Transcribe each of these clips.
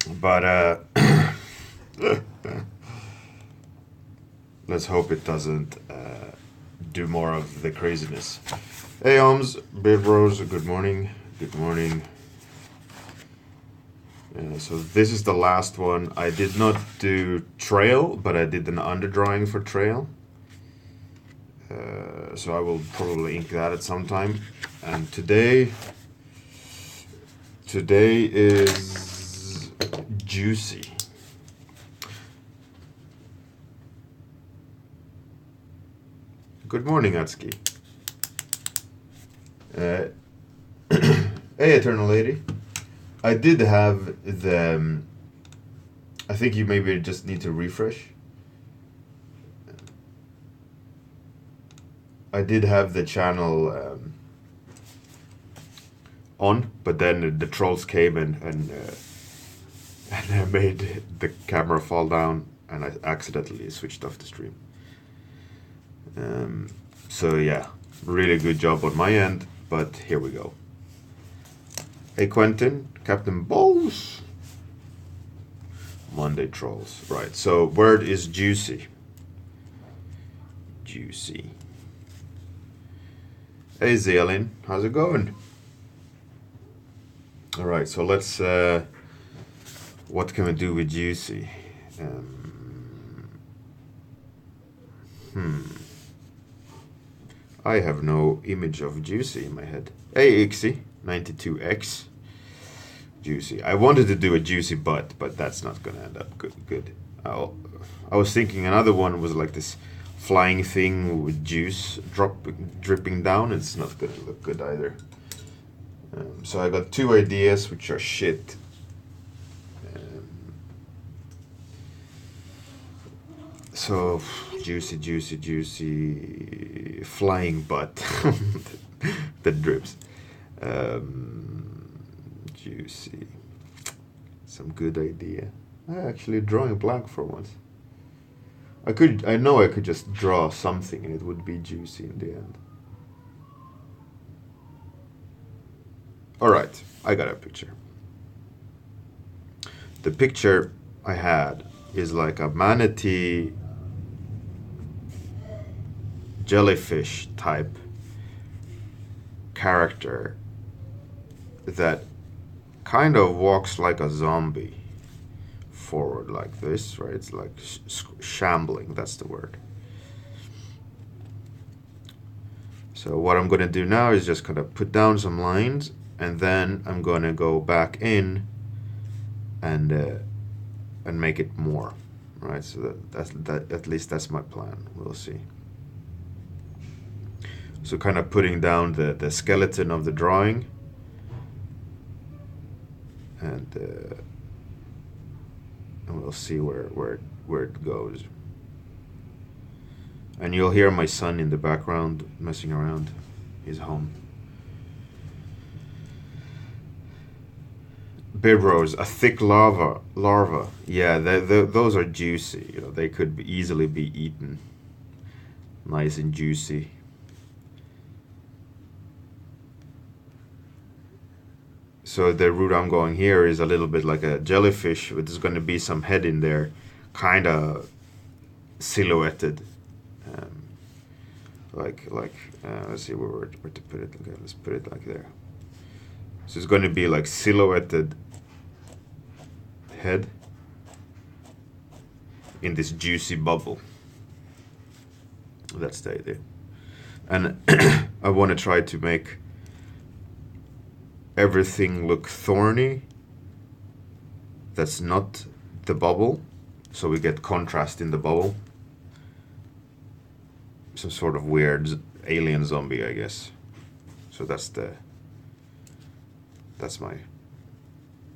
But let's hope it doesn't do more of the craziness. Hey, Oms, Big Rose, good morning. Good morning. So this is the last one. I did not do trail, but I did an underdrawing for trail. So I will probably ink that at some time. And today is juicy. Good morning, Atsuki. Hey, Eternal Lady. I did have the... I think you maybe just need to refresh. I did have the channel on, but then the trolls came and I made the camera fall down, and I accidentally switched off the stream. So yeah, really good job on my end, but here we go. Hey Quentin, Captain Balls. Monday trolls, right? So word is juicy. Juicy. Hey Zealin, how's it going? All right, so let's. What can we do with juicy? I have no image of juicy in my head. Hey Ixie, 92X. Juicy. I wanted to do a juicy butt, but that's not gonna end up good. I was thinking another one was like this flying thing with juice dripping down. It's not gonna look good either. So I got two ideas which are shit. So juicy flying butt that drips. Juicy. Some good idea. Actually drawing blank for once. I know I could just draw something and it would be juicy in the end. Alright, I got a picture. The picture I had is like a manatee jellyfish type character that kind of walks like a zombie forward like this, right? It's like shambling, that's the word. So what I'm going to do now is just kind of put down some lines, and then I'm going to go back in and make it more, right? So that at least that's my plan. We'll see. So kind of putting down the skeleton of the drawing, and we'll see where it goes. And you'll hear my son in the background messing around. He's home. Bibros, a thick larva. Yeah, those are juicy. You know, they could easily be eaten. Nice and juicy. So the route I'm going here is a little bit like a jellyfish, but there's going to be some head in there, kind of silhouetted. Let's see where to put it. Okay, let's put it like there. So it's going to be like silhouetted head in this juicy bubble. That's the idea. And I want to try to make everything look thorny. That's not the bubble. So we get contrast in the bubble. Some sort of weird alien zombie, I guess. So that's my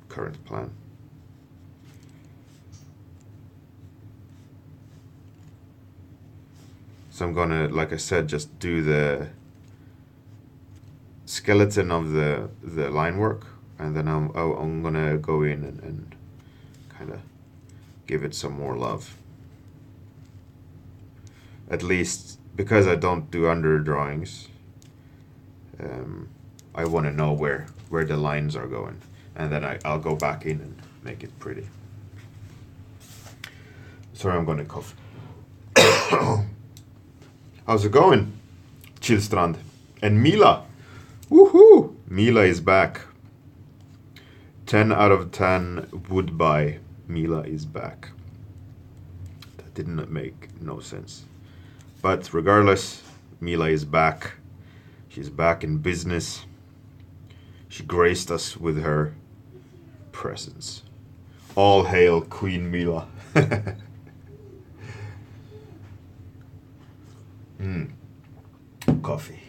current plan. So I'm gonna, like I said, just do the skeleton of the line work, and then I'm gonna go in and kind of give it some more love. At least because I don't do under drawings, I want to know where the lines are going, and then I'll go back in and make it pretty. Sorry, I'm gonna cough. How's it going, Chillstrand? And Mila! Woohoo! Mila is back. 10 out of 10 would buy. Mila is back. That didn't make no sense. But regardless, Mila is back. She's back in business. She graced us with her presence. All hail Queen Mila. Coffee.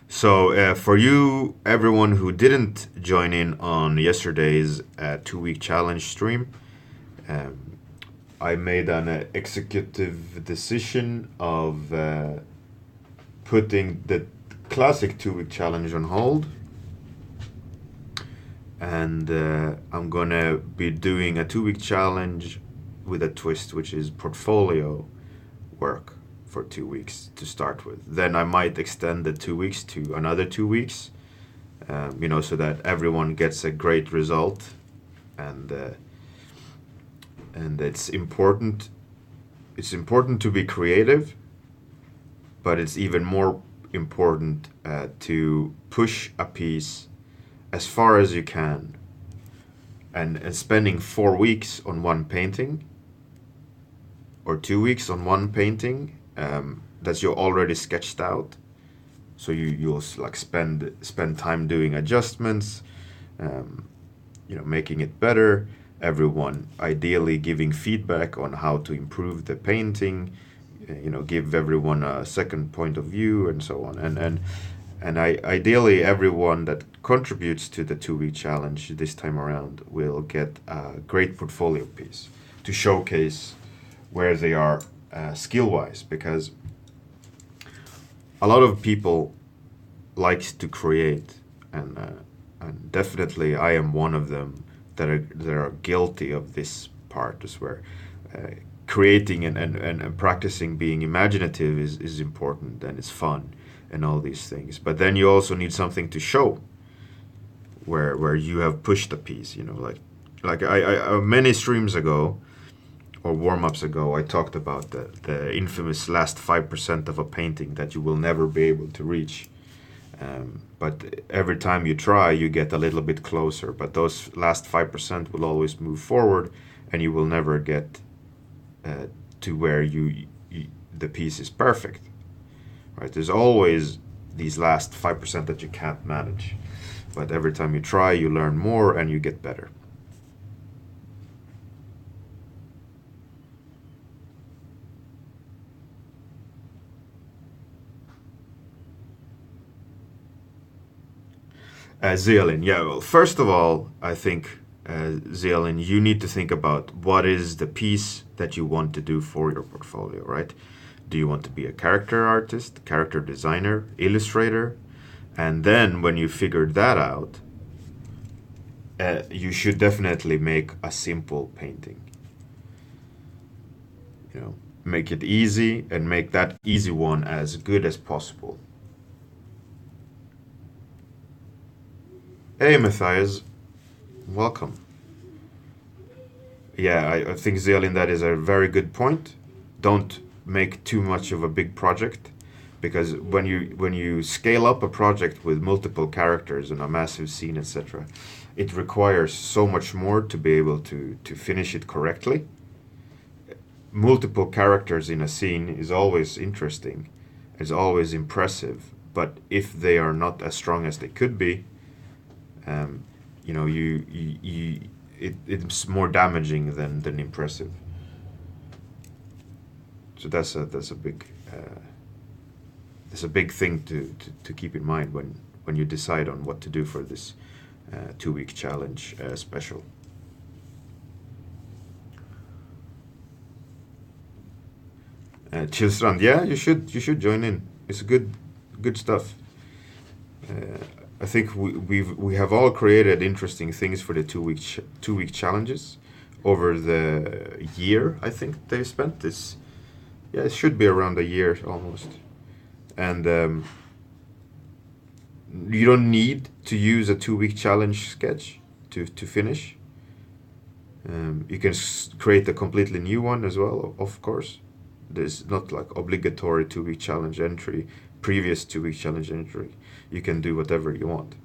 So for you, everyone who didn't join in on yesterday's 2-week challenge stream, I made an executive decision of putting the classic 2-week challenge on hold. And I'm gonna be doing a 2-week challenge with a twist, which is portfolio work for 2 weeks to start with. Then I might extend the 2 weeks to another 2 weeks, so that everyone gets a great result. And it's important. It's important to be creative, but it's even more important to push a piece as far as you can. And spending 4 weeks on one painting, or 2 weeks on one painting, that you already sketched out. So you'll like spend time doing adjustments, making it better. Everyone ideally giving feedback on how to improve the painting, give everyone a second point of view and so on. And ideally everyone that contributes to the 2-week challenge this time around will get a great portfolio piece to showcase where they are skill-wise, because a lot of people likes to create, and definitely I am one of them that are guilty of this part, is where creating and practicing being imaginative is important and it's fun and all these things. But then you also need something to show where you have pushed a piece, like I many streams ago or warm-ups ago, I talked about the infamous last 5% of a painting that you will never be able to reach. But every time you try, you get a little bit closer. But those last 5% will always move forward, and you will never get to where the piece is perfect. Right? There's always these last 5% that you can't manage. But every time you try, you learn more and you get better. Zealin, yeah, well, first of all, I think, Zealin, you need to think about what is the piece that you want to do for your portfolio, right? Do you want to be a character artist, character designer, illustrator? And then when you figured that out, you should definitely make a simple painting. Make it easy and make that easy one as good as possible. Hey, Matthias. Welcome. Yeah, I think, Zealin, that is a very good point. Don't make too much of a big project, because when you scale up a project with multiple characters and a massive scene, etc., it requires so much more to be able to finish it correctly. Multiple characters in a scene is always interesting, is always impressive, but if they are not as strong as they could be, it's more damaging than impressive. So that's a big thing to keep in mind when you decide on what to do for this 2-week challenge special. Chillstrand, yeah, you should join in. It's good stuff. I think we have all created interesting things for the 2-week challenges over the year. I think they've spent this. Yeah, it should be around a year almost. and you don't need to use a 2-week challenge sketch to finish. You can create a completely new one as well, of course. There's not like obligatory 2-week challenge entry, previous 2-week challenge entry. You can do whatever you want.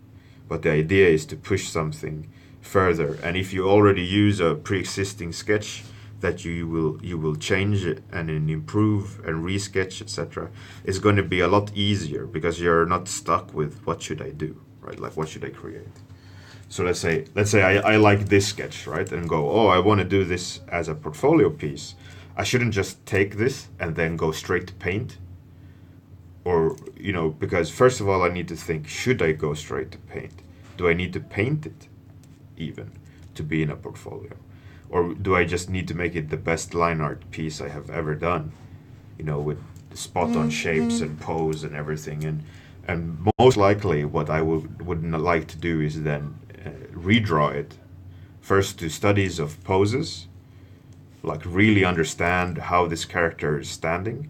But the idea is to push something further. And if you already use a pre-existing sketch that you will change it and then improve and resketch, etc., it's going to be a lot easier because you're not stuck with what should I do, right? Like what should I create? So let's say I like this sketch, right? And go, oh, I want to do this as a portfolio piece. I shouldn't just take this and then go straight to paint. Or, because first of all, I need to think, should I go straight to paint? Do I need to paint it even to be in a portfolio? Or do I just need to make it the best line art piece I have ever done? With spot on shapes and pose and everything. And most likely what I would like to do is then redraw it first to studies of poses, like really understand how this character is standing,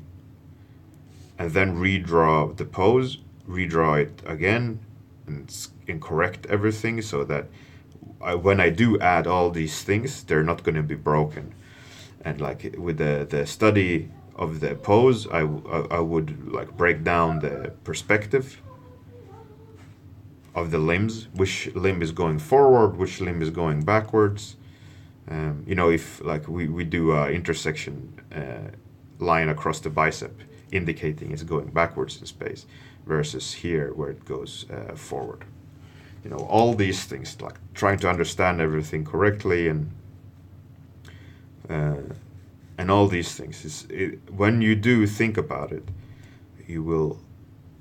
and then redraw the pose, redraw it again, and correct everything so that when I do add all these things, they're not going to be broken. And like with the study of the pose, I would like break down the perspective of the limbs, which limb is going forward, which limb is going backwards. If like we do a intersection line across the bicep, indicating it's going backwards in space, versus here where it goes forward. All these things, like trying to understand everything correctly, and all these things when you do think about it, you will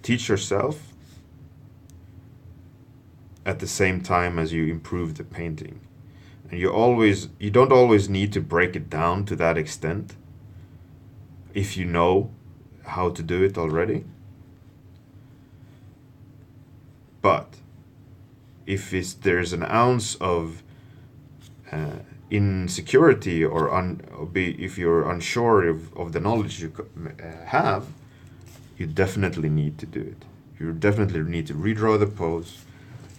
teach yourself at the same time as you improve the painting. And you don't always need to break it down to that extent if you know how to do it already. But if there's an ounce of insecurity if you're unsure of the knowledge you have, you definitely need to do it. You definitely need to redraw the pose,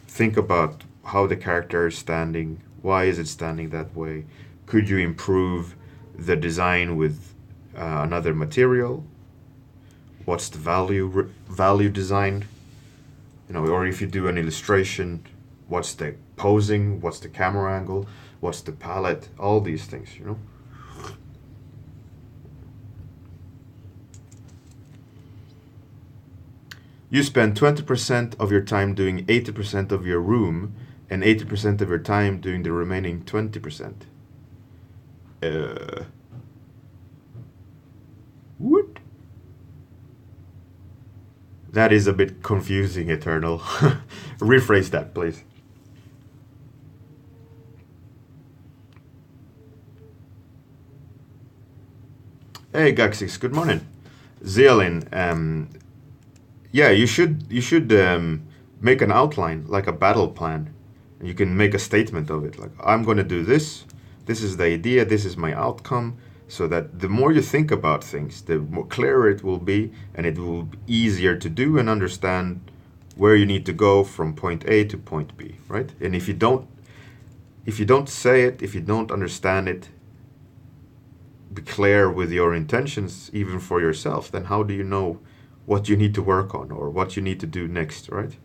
think about how the character is standing, why is it standing that way, could you improve the design with another material, what's the value design, or if you do an illustration, what's the posing, what's the camera angle, what's the palette, all these things, You spend 20% of your time doing 80% of your room and 80% of your time doing the remaining 20%. What? That is a bit confusing, Eternal. Rephrase that, please. Hey, Gaxix, good morning. Zealin, yeah, you should make an outline, like a battle plan. You can make a statement of it, like, I'm going to do this. This is the idea. This is my outcome. So that the more you think about things, the more clearer it will be, and it will be easier to do and understand where you need to go from point A to point B, right? And if you don't say it, if you don't understand it, be clear with your intentions, even for yourself, then how do you know what you need to work on or what you need to do next, right?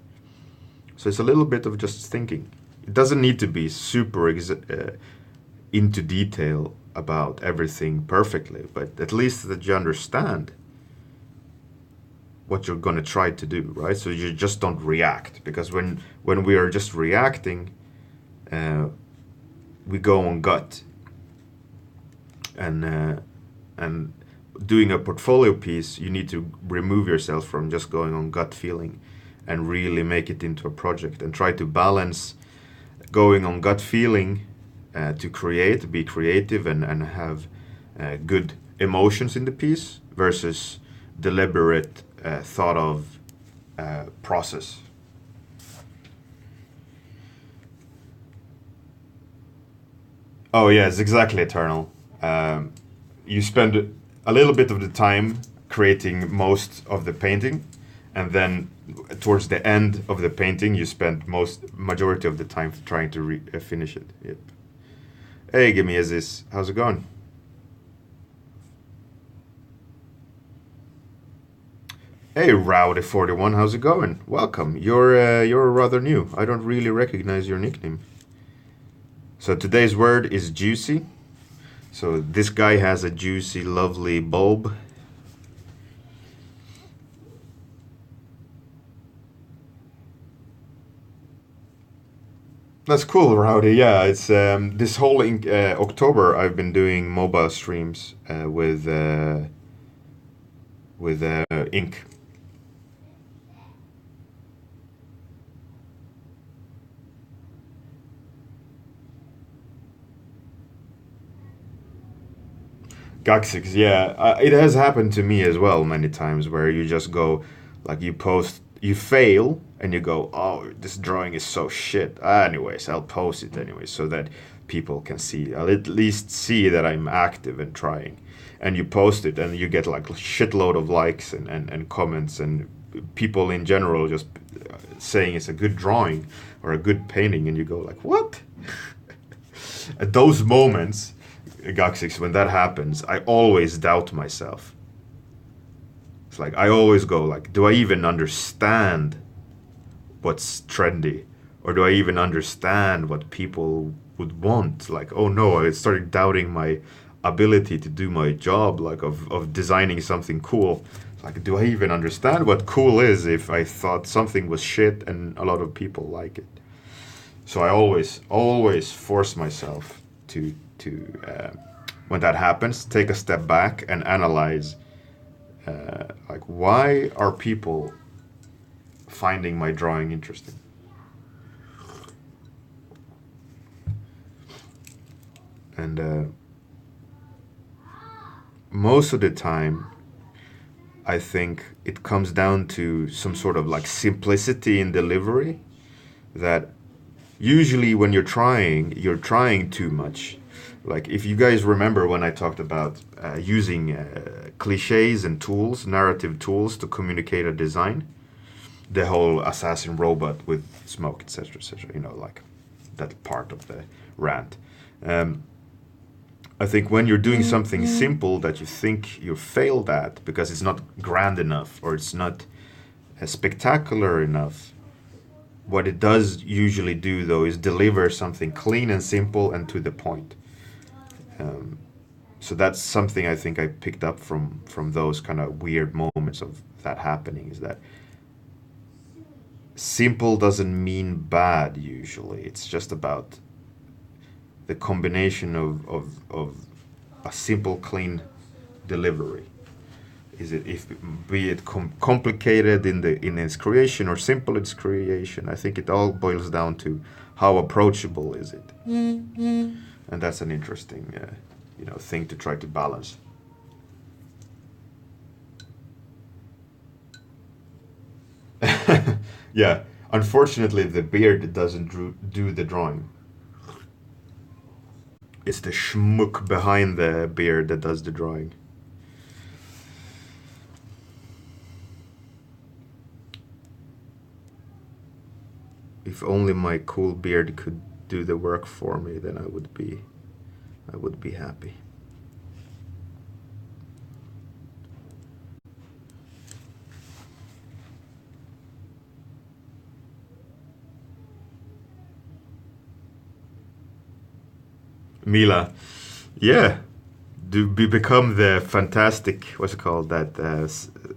So it's a little bit of just thinking. It doesn't need to be super into detail about everything perfectly, but at least that you understand what you're going to try to do, right? So you just don't react, because when we are just reacting, we go on gut, and doing a portfolio piece, you need to remove yourself from just going on gut feeling and really make it into a project, and try to balance going on gut feeling to be creative and have good emotions in the piece, versus deliberate thought of process. Oh yes, exactly, Eternal. You spend a little bit of the time creating most of the painting, and then towards the end of the painting you spend majority of the time trying to finish it. Yep. Hey, give me a this. How's it going? Hey, Rowdy41, how's it going? Welcome. You're rather new. I don't really recognize your nickname. So today's word is juicy. So this guy has a juicy, lovely bulb. That's cool, Rowdy. Yeah, it's this whole October I've been doing mobile streams with ink. Gaxix, yeah, it has happened to me as well many times where you just go, like you post, you fail, and you go, oh, this drawing is so shit. Anyways, I'll post it anyway so that people can see. I'll at least see that I'm active and trying. And you post it, and you get like a shitload of likes and comments, and people in general just saying it's a good drawing or a good painting, and you go like, what? At those moments, Gaxix, when that happens, I always doubt myself. It's like I always go like, do I even understand what's trendy, or do I even understand what people would want? Like, oh no, I started doubting my ability to do my job, like of designing something cool. Like, do I even understand what cool is if I thought something was shit and a lot of people like it? So I always force myself to when that happens, take a step back and analyze, like, why are people finding my drawing interesting? And most of the time, I think it comes down to some sort of like simplicity in delivery, that usually when you're trying too much. Like, if you guys remember when I talked about using cliches and tools, narrative tools to communicate a design, the whole assassin robot with smoke, etc., etc., you know, like that part of the rant. I think when you're doing something simple that you think you failed at because it's not grand enough or it's not spectacular enough, what it does usually do, though, is deliver something clean and simple and to the point. So that's something I think I picked up from those kind of weird moments of that happening, is that simple doesn't mean bad usually. It's just about the combination of a simple, clean delivery. Is it, if be it complicated in its creation or simple its creation? I think it all boils down to how approachable is it, and that's an interesting, thing to try to balance. Yeah, unfortunately, the beard doesn't do the drawing. It's the schmuck behind the beard that does the drawing. If only my cool beard could do the work for me, then I would be happy. Mila, yeah, become the fantastic, what's it called, that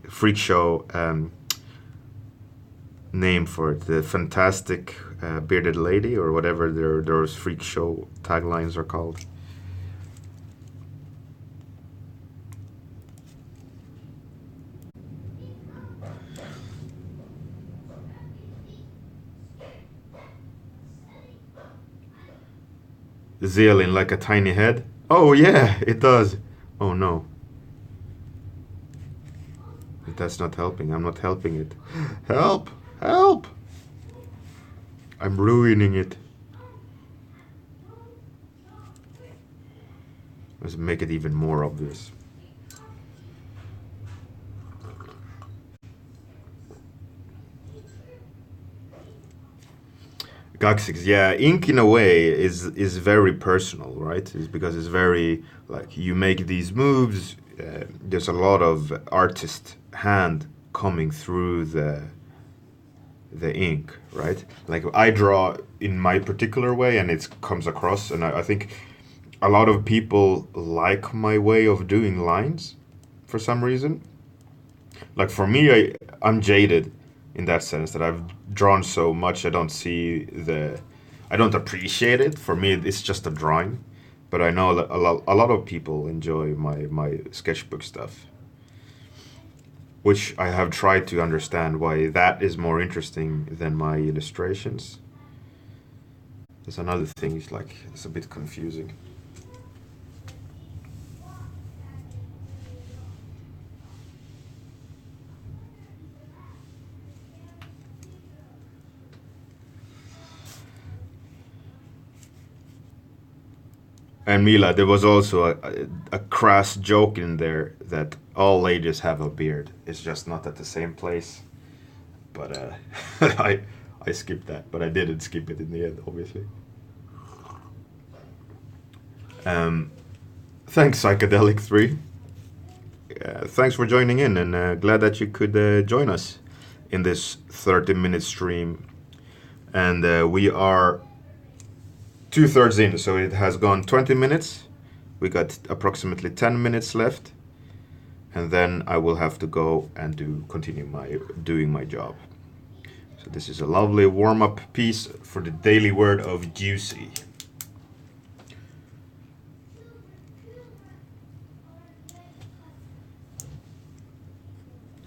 freak show name for it, the fantastic bearded lady, or whatever those freak show taglines are called. Zealin, like a tiny head? Oh yeah, it does. Oh no. That's not helping. I'm not helping it. Help! Help! I'm ruining it. Let's make it even more obvious. Coccyx, yeah, ink in a way is very personal, right? It's because it's very like you make these moves. There's a lot of artist hand coming through the ink, right? Like I draw in my particular way, and it comes across, and I think a lot of people like my way of doing lines for some reason. Like for me, I'm jaded in that sense that I've drawn so much. I don't appreciate it. For me, it's just a drawing. But I know that a lot of people enjoy my sketchbook stuff, which I have tried to understand why that is more interesting than my illustrations. There's another thing. It's like it's a bit confusing. And Mila, there was also a crass joke in there that all ladies have a beard. It's just not at the same place. But I skipped that, but I didn't skip it in the end, obviously. Um, Thanks, Psychedelic 3. Thanks for joining in, and glad that you could join us in this 30-minute stream. And we are two-thirds in, so it has gone 20 minutes. We got approximately 10 minutes left, and then I will have to go and continue doing my job. So this is a lovely warm-up piece for the daily word of juicy.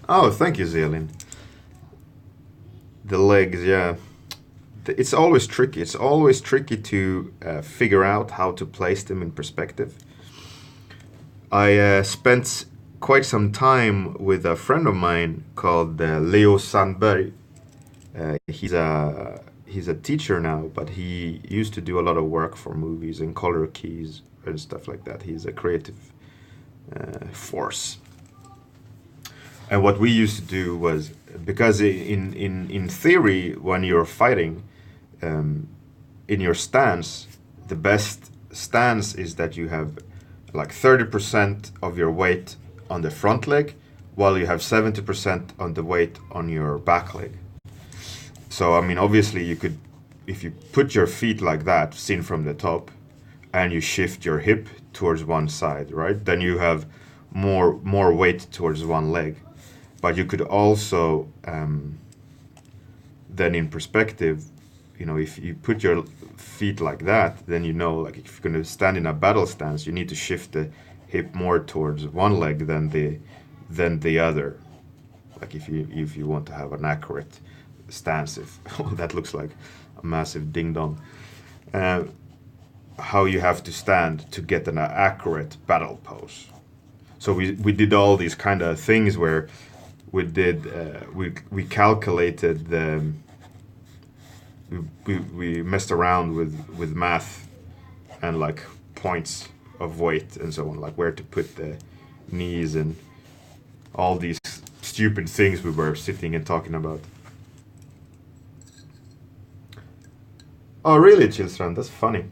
Oh, thank you, Zelin. The legs, yeah. It's always tricky. It's always tricky to figure out how to place them in perspective. I spent quite some time with a friend of mine called Leo Sandberg. He's a teacher now, but he used to do a lot of work for movies and color keys and stuff like that. He's a creative force. And what we used to do was, because in theory, when you're fighting, in your stance, the best stance is that you have like 30% of your weight on the front leg, while you have 70% on the weight on your back leg. So, I mean, obviously you could, if you put your feet like that, seen from the top, and you shift your hip towards one side, right? Then you have more weight towards one leg. But you could also, then in perspective, if you put your feet like that, then like if you're going to stand in a battle stance, you need to shift the hip more towards one leg than the other. Like if you want to have an accurate stance, if that looks like a massive ding dong. How you have to stand to get an accurate battle pose. So we did all these kind of things where we calculated we messed around with math and like points of weight and so on, like where to put the knees and all these stupid things we were sitting and talking about. Oh really, Chilstrand? That's funny.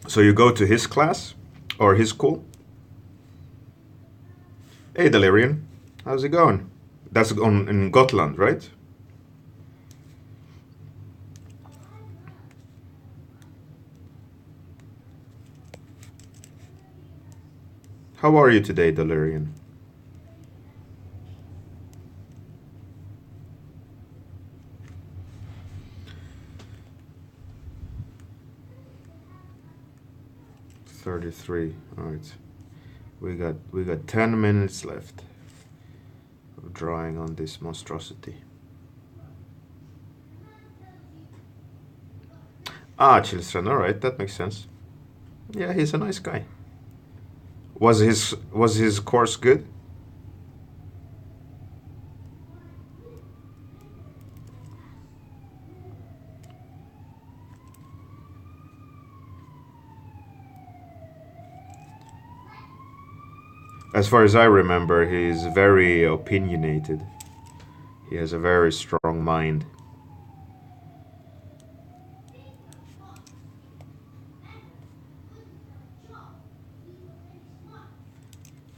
So you go to his class or his school? Hey Delirian, how's it going? That's in Gotland, right? How are you today, Delirian? $33. All right. We got 10 minutes left of drawing on this monstrosity. Ah, Chilstrand, alright, that makes sense. Yeah, he's a nice guy. Was his course good? As far as I remember, he's very opinionated. He has a very strong mind.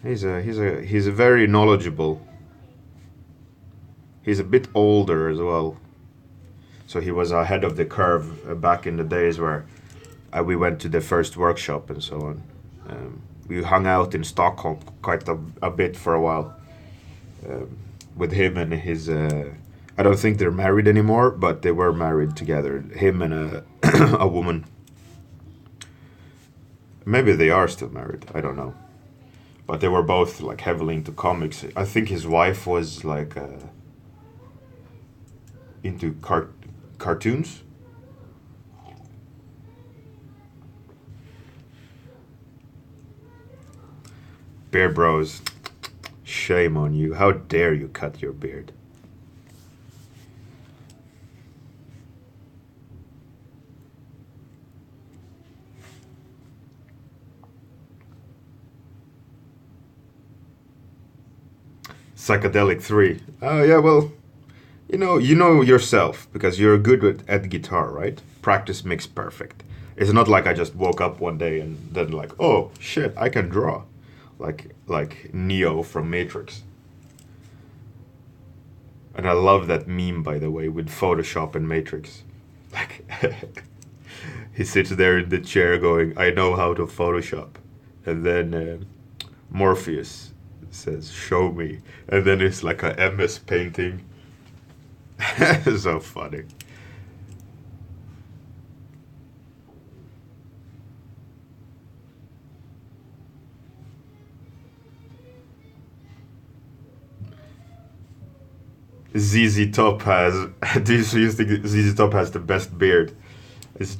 He's a very knowledgeable. He's a bit older as well. So he was ahead of the curve back in the days where we went to the first workshop and so on. We hung out in Stockholm quite a bit for a while with him and his. I don't think they're married anymore, but they were married together. Him and a a woman. Maybe they are still married. I don't know. But they were both like heavily into comics. I think his wife was like into cartoons. Beard bros, shame on you. How dare you cut your beard? Psychedelic 3. Oh yeah, well, you know yourself because you're good at guitar, right? Practice makes perfect. It's not like I just woke up one day and then like, oh shit, I can draw, like Neo from Matrix. And I love that meme, by the way, with Photoshop and Matrix. Like, he sits there in the chair going, "I know how to Photoshop," and then Morpheus says, "Show me," and then it's like a MS painting. So funny. ZZ Top has. Do you think ZZ Top has the best beard? That's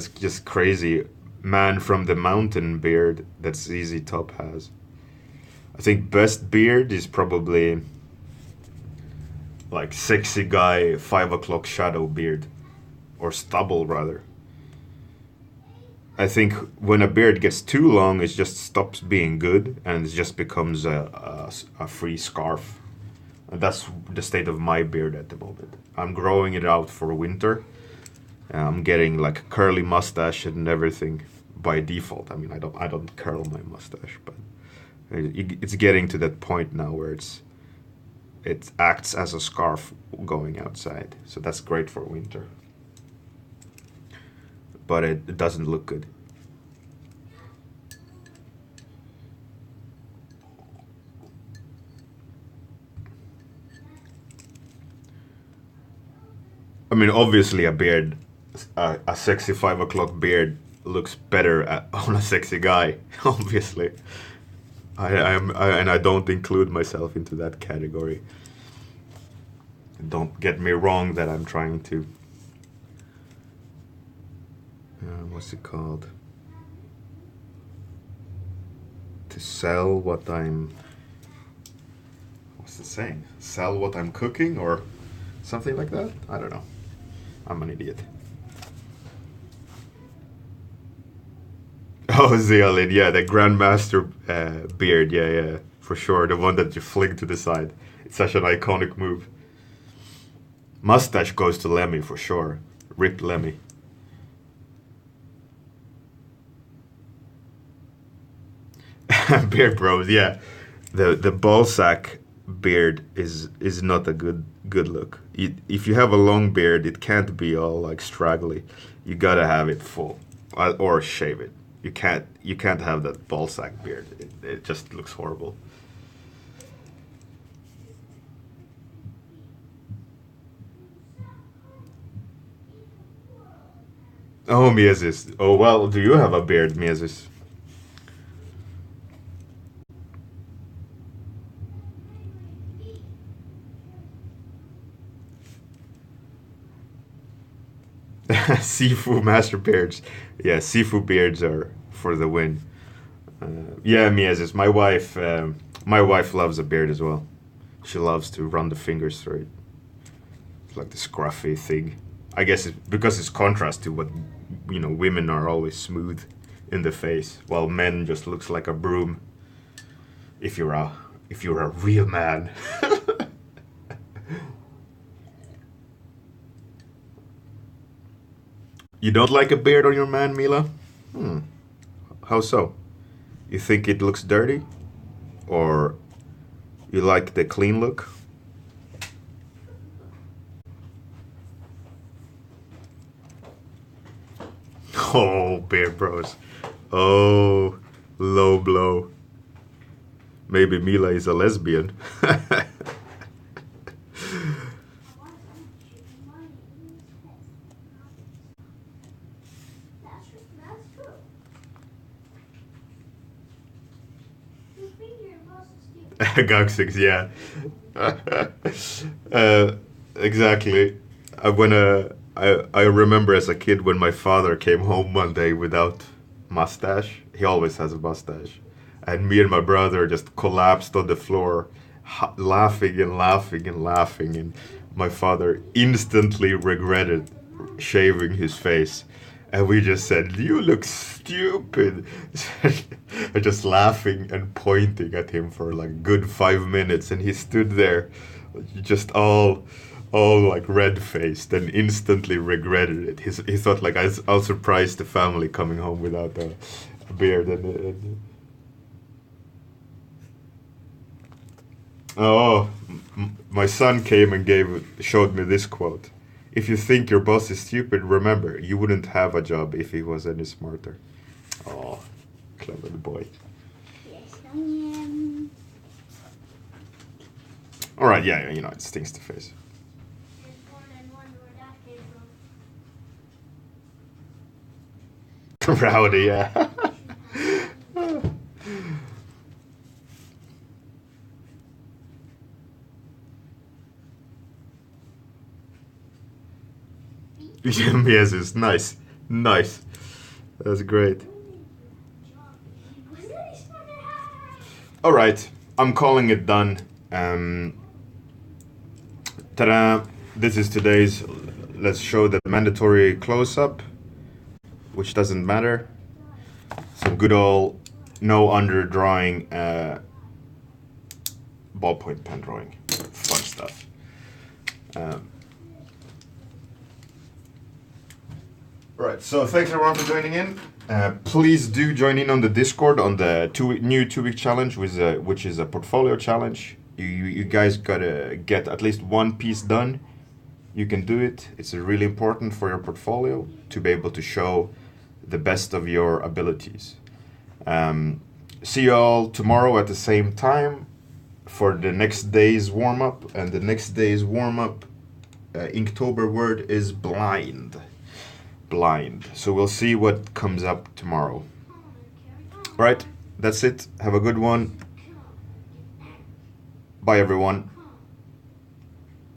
just crazy. Man from the Mountain beard that ZZ Top has. I think best beard is probably like sexy guy 5 o'clock shadow beard, or stubble rather. I think when a beard gets too long, it just stops being good and it just becomes a free scarf. And that's the state of my beard at the moment. I'm growing it out for winter. I'm getting like curly mustache and everything by default. I mean, I don't curl my mustache, but it's getting to that point now where it acts as a scarf going outside. So that's great for winter. But it doesn't look good. I mean, obviously, a sexy 5 o'clock beard looks better on a sexy guy. Obviously, and I don't include myself into that category. Don't get me wrong that I'm trying to. What's it called? To sell what I'm. What's the saying? Sell what I'm cooking or something like that? I don't know. I'm an idiot. Oh, Zeolin, yeah, the Grandmaster beard, yeah, for sure. The one that you fling to the side. It's such an iconic move. Mustache goes to Lemmy for sure. Rip Lemmy. Beard bros, yeah. The ball sack beard is not a good look. If you have a long beard, it can't be all like straggly. You gotta have it full, or shave it. You can't have that ball sack beard. It just looks horrible. Oh, Miesis. Oh well, do you have a beard, Miesis? Sifu master beards. Yeah, Sifu beards are for the win. Yeah, Miesis. My wife loves a beard as well. She loves to run the fingers through it. It's like the scruffy thing. I guess it's because it's contrast to what women are always smooth in the face, while men just looks like a broom. If you're a real man. You don't like a beard on your man, Mila? How so? You think it looks dirty? Or you like the clean look? Oh, beard bros. Oh, low blow. Maybe Mila is a lesbian. Gagsix, yeah. Exactly. I remember as a kid when my father came home one day without mustache. He always has a mustache, and me and my brother just collapsed on the floor, laughing and laughing and laughing. And my father instantly regretted shaving his face. And we just said, "You look stupid." Just laughing and pointing at him for like good 5 minutes, and he stood there, just all like red faced, and instantly regretted it. He thought like I'll surprise the family coming home without a beard. Oh, my son came and showed me this quote. If you think your boss is stupid, remember, you wouldn't have a job if he was any smarter. Oh, clever boy. Yes, I am. All right, yeah, you know, it stings to face. Rowdy, yeah. Yes, it's nice. Nice. That's great. All right, I'm calling it done. Ta-da! This is today's. Let's show the mandatory close-up, which doesn't matter. Some good old no underdrawing ballpoint pen drawing. Fun stuff. Right, so thanks everyone for joining in. Please do join in on the Discord on the new 2-week challenge, which is a portfolio challenge. You guys gotta get at least one piece done. You can do it. It's really important for your portfolio to be able to show the best of your abilities. See you all tomorrow at the same time for the next day's warm-up. And the next day's warm-up Inktober word is blind. Blind. So we'll see what comes up tomorrow. All right, that's it. Have a good one. Bye, everyone.